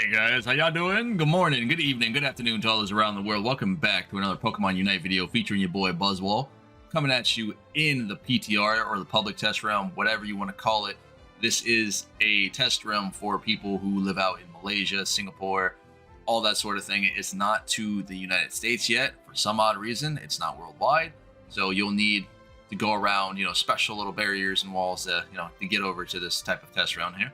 Hey guys, how y'all doing? Good morning, good evening, good afternoon to all those around the world. Welcome back to another Pokemon Unite video featuring your boy Buzzwole, coming at you in the PTR or the public test realm, whatever you want to call it. This is a test realm for people who live out in Malaysia, Singapore, all that sort of thing. It's not to the United States yet. For some odd reason, it's not worldwide. So you'll need to go around, special little barriers and walls to get over to this type of test round here.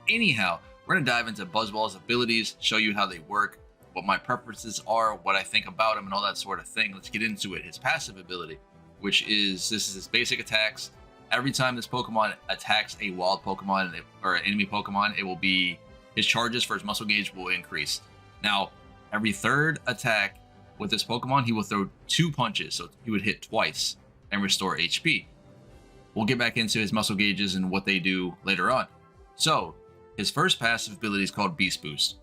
Anyhow, we're going to dive into Buzzwole's abilities, show you how they work, what my preferences are, what I think about him, and all that sort of thing. Let's get into it. His passive ability, which is, this is his basic attacks. Every time this Pokemon attacks a wild Pokemon or an enemy Pokemon, it will be, his charges for his muscle gauge will increase. Now, every third attack with this Pokemon, he will throw 2 punches, so he would hit twice and restore HP. We'll get back into his muscle gauges and what they do later on. So, his first passive ability is called Beast Boost.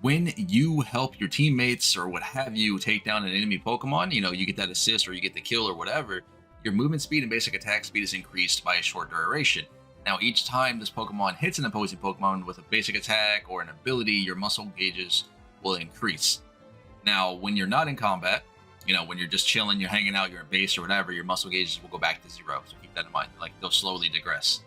When you help your teammates or what have you take down an enemy Pokemon, you get that assist or you get the kill or whatever, your movement speed and basic attack speed is increased by a short duration. Now, each time this Pokemon hits an opposing Pokemon with a basic attack or an ability, your muscle gauges will increase. Now, when you're not in combat, when you're just chilling, you're hanging out, you're in base or whatever, your muscle gauges will go back to 0. So keep that in mind. Like, they'll slowly digress.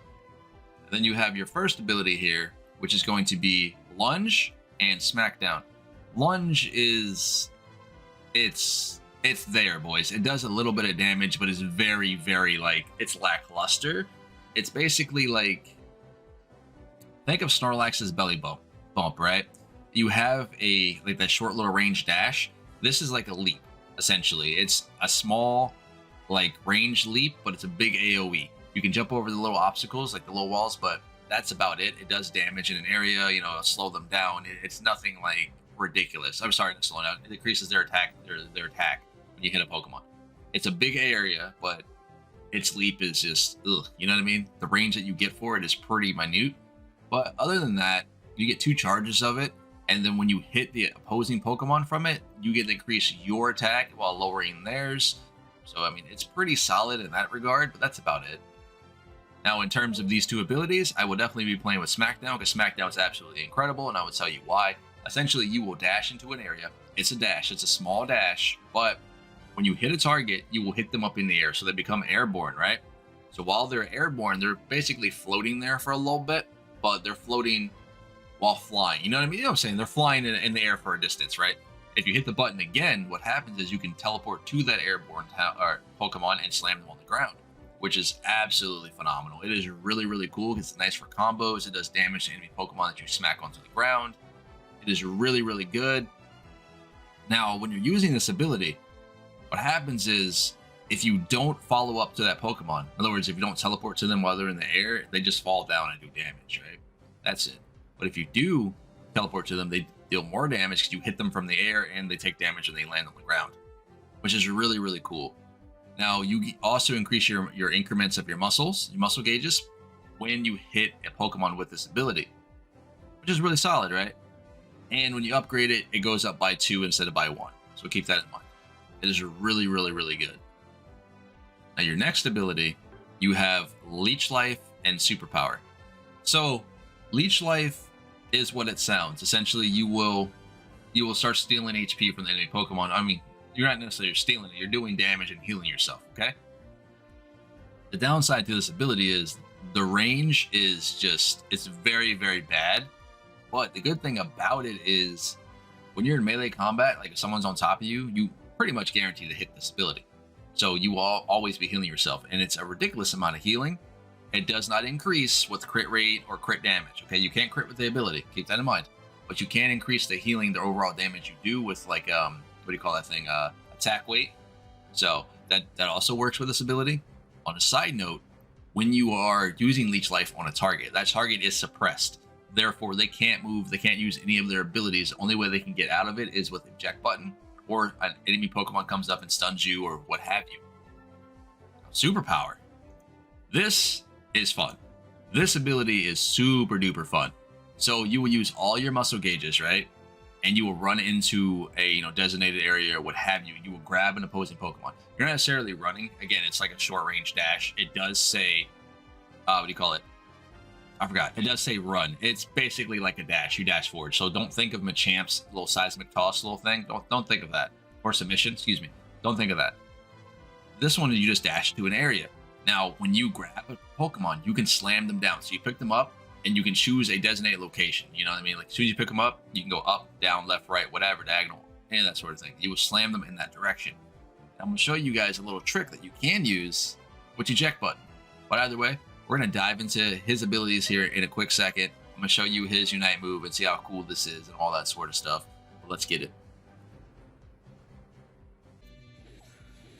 And then you have your first ability here, which is going to be Lunge and Smackdown. Lunge is, it's there, boys. It does a little bit of damage, but it's very, very, it's lackluster. It's basically like, think of Snorlax's belly bump, right? You have that short little range dash. This is like a leap, essentially. It's a small, range leap, but it's a big AoE. You can jump over the little obstacles, like the little walls, but that's about it. It does damage in an area, slow them down. It's nothing ridiculous. I'm sorry to slow down. It decreases their attack, their attack when you hit a Pokemon. It's a big area, but its leap is just, you know what I mean? The range that you get for it is pretty minute. But other than that, you get 2 charges of it, and then when you hit the opposing Pokemon from it, you get to increase your attack while lowering theirs. So, I mean, it's pretty solid in that regard, but that's about it. Now, in terms of these 2 abilities, I will definitely be playing with Smackdown, because Smackdown is absolutely incredible, and I will tell you why. Essentially, you will dash into an area. It's a dash. It's a small dash, but when you hit a target, you will hit them up in the air, so they become airborne, right? So while they're airborne, they're basically floating there for a little bit, but they're floating while flying. You know what I mean? You know what I'm saying? They're flying in the air for a distance, right? If you hit the button again, what happens is you can teleport to that airborne Pokemon and slam them on the ground, which is absolutely phenomenal. It is really, really cool. It's nice for combos. It does damage to enemy Pokemon that you smack onto the ground. It is really, really good. Now, when you're using this ability, what happens is if you don't follow up to that Pokemon, in other words, if you don't teleport to them while they're in the air, they just fall down and do damage, right? That's it. But if you do teleport to them, they deal more damage because you hit them from the air and they take damage when they land on the ground, which is really, really cool. Now, you also increase your increments of your muscle gauges, when you hit a Pokemon with this ability, which is really solid, right? And when you upgrade it, it goes up by 2 instead of by 1. So keep that in mind. It is really, really, really good. Now, your next ability, you have Leech Life and Superpower. So, Leech Life is what it sounds. Essentially, you will start stealing HP from the enemy Pokemon. I mean, you're not necessarily stealing it. You're doing damage and healing yourself, okay? The downside to this ability is the range is just, it's very, very bad. But the good thing about it is when you're in melee combat, like if someone's on top of you, you pretty much guarantee to hit this ability. So you will always be healing yourself. And it's a ridiculous amount of healing. It does not increase with crit rate or crit damage, okay? You can't crit with the ability. Keep that in mind. But you can increase the healing, the overall damage you do with what do you call that thing? Attack weight. So that also works with this ability. On a side note, when you are using Leech Life on a target, that target is suppressed. Therefore, they can't move. They can't use any of their abilities. The only way they can get out of it is with eject button, or an enemy Pokemon comes up and stuns you, or what have you. Superpower. This is fun. This ability is super duper fun. So you will use all your muscle gauges, right? And you will run into a designated area or what have you. You will grab an opposing Pokemon. You're not necessarily running. Again, it's like a short range dash. It does say, what do you call it? I forgot. It does say run. It's basically like a dash. You dash forward. So don't think of Machamp's little seismic toss little thing. Don't think of that. Or submission, excuse me. Don't think of that. This one, you just dash to an area. Now, when you grab a Pokemon, you can slam them down. So you pick them up, and you can choose a designated location. You know what I mean? Like, as soon as you pick them up, you can go up, down, left, right, whatever, diagonal, any of that sort of thing. You will slam them in that direction. And I'm going to show you guys a little trick that you can use with your eject button. But either way, we're going to dive into his abilities here in a quick second. I'm going to show you his Unite move and see how cool this is and all that sort of stuff. But let's get it.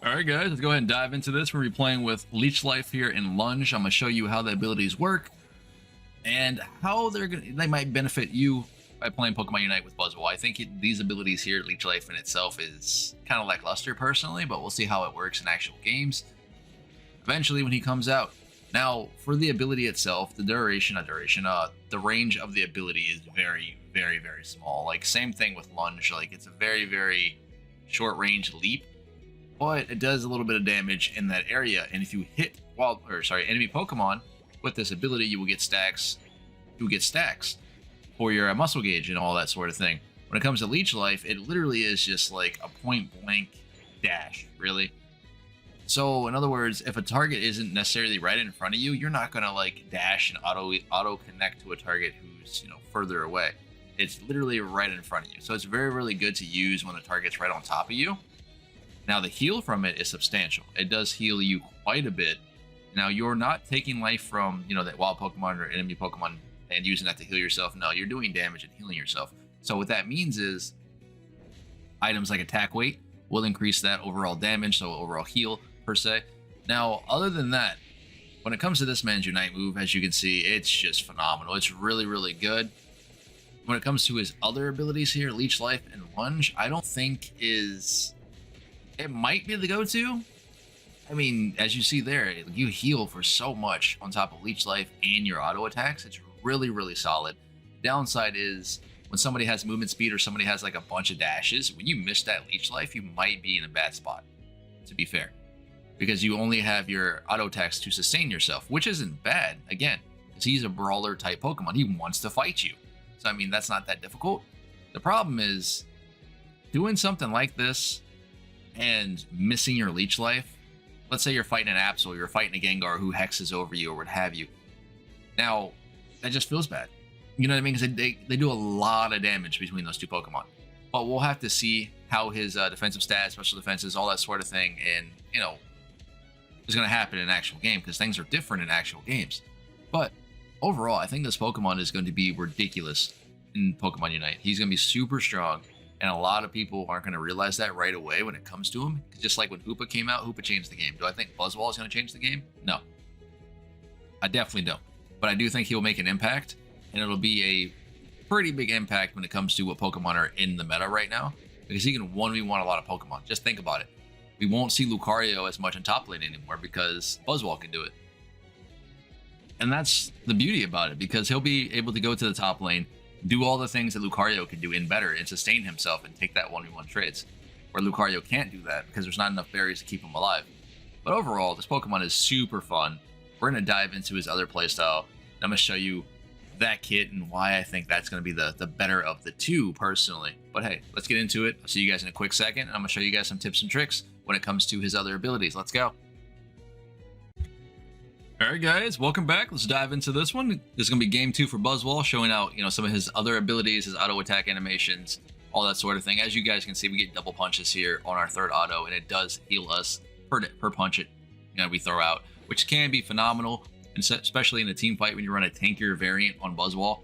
Alright guys, let's go ahead and dive into this. We're going to be playing with Leech Life here in Lunge. I'm going to show you how the abilities work and how they might benefit you by playing Pokemon Unite with Buzzwole. I think these abilities here, Leech Life in itself, is kind of lackluster personally, but we'll see how it works in actual games eventually when he comes out. Now, for the ability itself, the the range of the ability is very, very, very small. Like, same thing with Lunge. Like, it's a very, very short range leap, but it does a little bit of damage in that area. And if you hit enemy Pokemon with this ability, you will get stacks. You will get stacks for your muscle gauge and all that sort of thing. When it comes to Leech Life, it literally is just like a point blank dash, really. So in other words, if a target isn't necessarily right in front of you, you're not gonna like dash and auto connect to a target who's, you know, further away. It's literally right in front of you. So it's very, really good to use when the target's right on top of you. Now the heal from it is substantial. It does heal you quite a bit. Now you're not taking life from, you know, that wild Pokemon or enemy Pokemon and using that to heal yourself. No, you're doing damage and healing yourself. So what that means is items like attack weight will increase that overall damage, so overall heal per se. Now, other than that, when it comes to this man's Unite move, as you can see, it's just phenomenal. It's really, really good. When it comes to his other abilities here, Leech Life and Lunge, I don't think it might be the go-to. I mean, as you see there, you heal for so much on top of Leech Life and your auto attacks. It's really, really solid. Downside is when somebody has movement speed or somebody has like a bunch of dashes, when you miss that Leech Life, you might be in a bad spot, to be fair, because you only have your auto attacks to sustain yourself, which isn't bad, again, because he's a brawler type Pokemon. He wants to fight you. So, I mean, that's not that difficult. The problem is doing something like this and missing your Leech Life. Let's say you're fighting an Absol, you're fighting a Gengar who hexes over you or what have you. Now, that just feels bad. You know what I mean? Because they do a lot of damage between those two Pokemon. But we'll have to see how his defensive stats, special defenses, all that sort of thing, and, you know, is going to happen in an actual game, because things are different in actual games. But overall, I think this Pokemon is going to be ridiculous in Pokemon Unite. He's going to be super strong, and a lot of people aren't going to realize that right away when it comes to him. Just like when Hoopa came out, Hoopa changed the game. Do I think Buzzwole is going to change the game? No. I definitely don't. But I do think he'll make an impact, and it'll be a pretty big impact when it comes to what Pokemon are in the meta right now, because he can 1v1 a lot of Pokemon. Just think about it. We won't see Lucario as much in top lane anymore because Buzzwole can do it. And that's the beauty about it, because he'll be able to go to the top lane, do all the things that Lucario can do and better, and sustain himself and take that 1v1 trades, where Lucario can't do that because there's not enough berries to keep him alive. But overall, this Pokemon is super fun. We're going to dive into his other playstyle, and I'm going to show you that kit and why I think that's going to be the better of the two personally. But hey, let's get into it. I'll see you guys in a quick second, and I'm going to show you guys some tips and tricks when it comes to his other abilities. Let's go. Alright guys, welcome back. Let's dive into this one. This is going to be game 2 for Buzzwole, showing out, you know, some of his other abilities, his auto attack animations, all that sort of thing. As you guys can see, we get double punches here on our third auto, and it does heal us per punch it, you know, we throw out, which can be phenomenal, and especially in a team fight when you run a tankier variant on Buzzwole.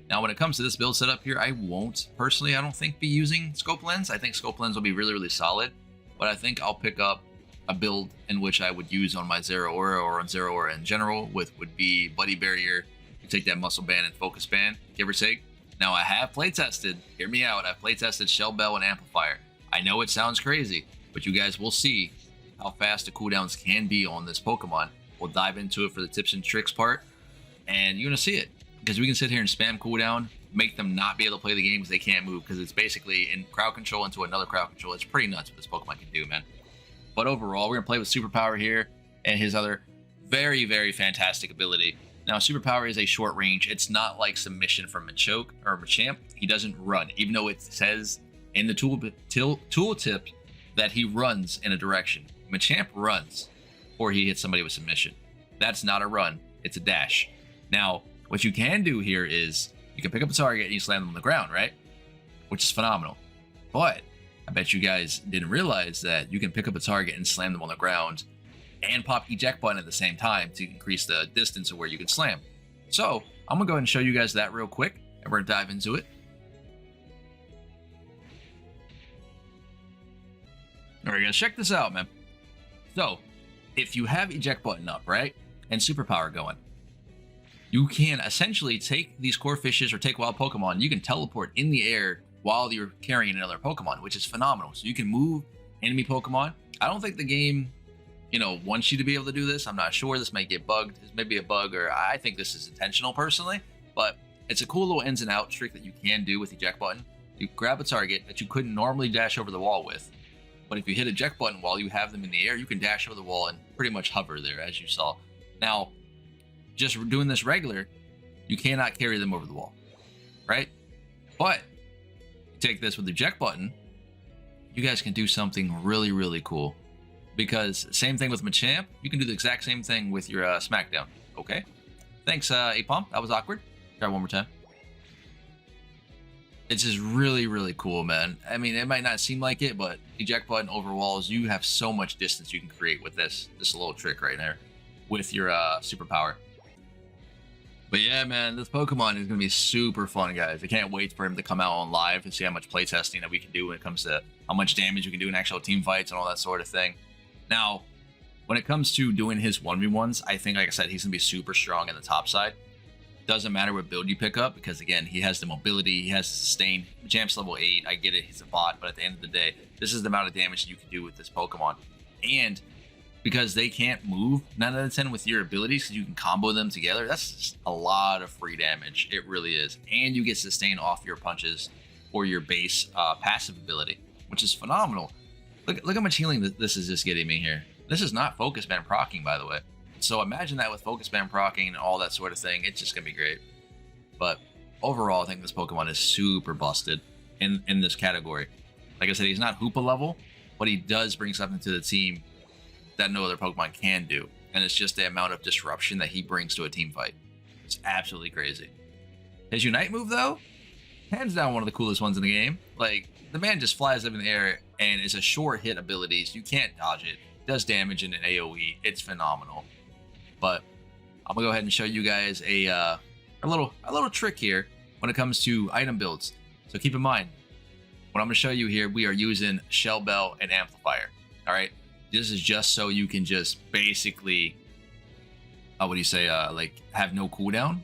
Now, when it comes to this build setup here, I won't personally, I don't think, be using Scope Lens. I think Scope Lens will be really, really solid, but I think I'll pick up a build in which I would use on my Zeraora or on Zeraora in general, would be Buddy Barrier. You take that Muscle Band and Focus Band, give or take. Now, I have play tested, hear me out, I've play tested Shell Bell and Amplifier. I know it sounds crazy, but you guys will see how fast the cooldowns can be on this Pokemon. We'll dive into it for the tips and tricks part, and you're gonna see it, because we can sit here and spam cooldown, make them not be able to play the game because they can't move, because it's basically in crowd control into another crowd control. It's pretty nuts what this Pokemon can do, man. But overall, we're gonna play with Superpower here and his other very, very fantastic ability, Now, superpower is a short range. It's not like submission from Machoke or Machamp. He doesn't run, even though it says in the tooltip that he runs in a direction. Machamp runs, or he hits somebody with submission. That's not a run, it's a dash. Now, what you can do here is you can pick up a target and you slam them on the ground, right? Which is phenomenal. But I bet you guys didn't realize that you can pick up a target and slam them on the ground and pop eject button at the same time to increase the distance of where you can slam. So I'm gonna go ahead and show you guys that real quick, and we're gonna dive into it. All right, guys, check this out, man. So if you have eject button up, right, and superpower going, you can essentially take these core fishes or take wild Pokemon. You can teleport in the air while you're carrying another Pokemon, which is phenomenal. So you can move enemy Pokemon. I don't think the game, wants you to be able to do this. I'm not sure. This might get bugged. This may be a bug, or I think this is intentional personally, but it's a cool little ins and outs trick that you can do with eject button. You grab a target that you couldn't normally dash over the wall with, but if you hit eject button while you have them in the air, you can dash over the wall and pretty much hover there, as you saw. Now, just doing this regular, you cannot carry them over the wall, right? But take this with the eject button, you guys can do something really, really cool. Because same thing with Machamp, you can do the exact same thing with your Smackdown. Okay? Thanks, Apom. That was awkward. Try one more time. It's just really, really cool, man. I mean, it might not seem like it, but eject button over walls, you have so much distance you can create with this little trick right there with your superpower. But yeah, man, this Pokemon is going to be super fun, guys. I can't wait for him to come out on live and see how much playtesting that we can do when it comes to how much damage we can do in actual team fights and all that sort of thing. Now, when it comes to doing his 1v1s, I think, like I said, he's going to be super strong in the top side. Doesn't matter what build you pick up, because, again, he has the mobility, he has the sustain. Machamp's level 8, I get it, he's a bot, but at the end of the day, this is the amount of damage that you can do with this Pokemon. And because they can't move 9 out of 10 with your abilities, because you can combo them together, that's just a lot of free damage. It really is. And you get sustain off your punches or your base passive ability, which is phenomenal. Look how much healing this is just getting me here. This is not focus band procking, by the way. So imagine that with focus band procking and all that sort of thing. It's just going to be great. But overall, I think this Pokemon is super busted in this category. Like I said, he's not Hoopa level, but he does bring something to the team that no other Pokemon can do. And it's just the amount of disruption that he brings to a team fight. It's absolutely crazy. His Unite move, though, hands down one of the coolest ones in the game. Like, the man just flies up in the air and it's a short hit ability, so you can't dodge it. Does damage in an AoE. It's phenomenal. But I'm gonna go ahead and show you guys a little trick here when it comes to item builds. So keep in mind, what I'm gonna show you here, we are using Shell Bell and Amplifier. All right, this is just so you can just basically, what do you say, like have no cooldown?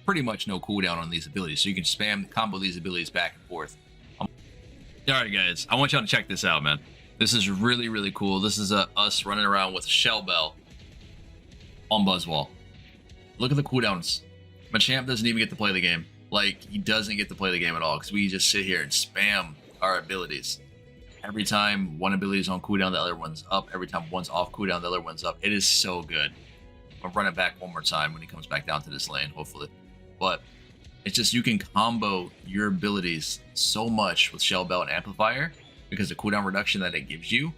Pretty much no cooldown on these abilities, so you can spam combo these abilities back and forth. All right, guys, I want y'all to check this out, man. This is really, really cool. This is us running around with Shell Bell on Buzzwole. Look at the cooldowns. Machamp doesn't even get to play the game. Like, he doesn't get to play the game at all, because we just sit here and spam our abilities. Every time one ability is on cooldown, the other one's up. Every time one's off cooldown, the other one's up. It is so good. I'll run it back one more time when he comes back down to this lane, hopefully. But it's just, you can combo your abilities so much with Shell Bell and Amplifier because the cooldown reduction that it gives you.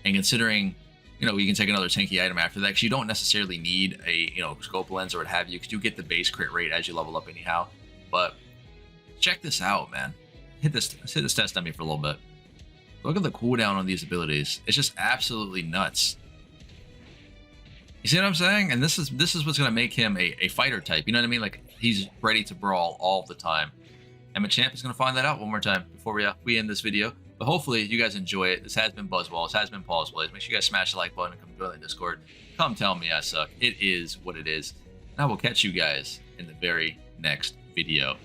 And considering, you can take another tanky item after that, because you don't necessarily need a, scope lens or what have you, because you get the base crit rate as you level up anyhow. But check this out, man. Hit this test dummy for a little bit. Look at the cooldown on these abilities. It's just absolutely nuts. You see what I'm saying? And this is what's going to make him a fighter type. You know what I mean? Like, he's ready to brawl all the time. And Machamp is going to find that out one more time before we end this video. But hopefully you guys enjoy it. This has been Buzzwole. This has been Pawseplays. Make sure you guys smash the like button and come join the Discord. Come tell me I suck. It is what it is. And I will catch you guys in the very next video.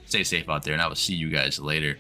Stay safe out there, and I will see you guys later.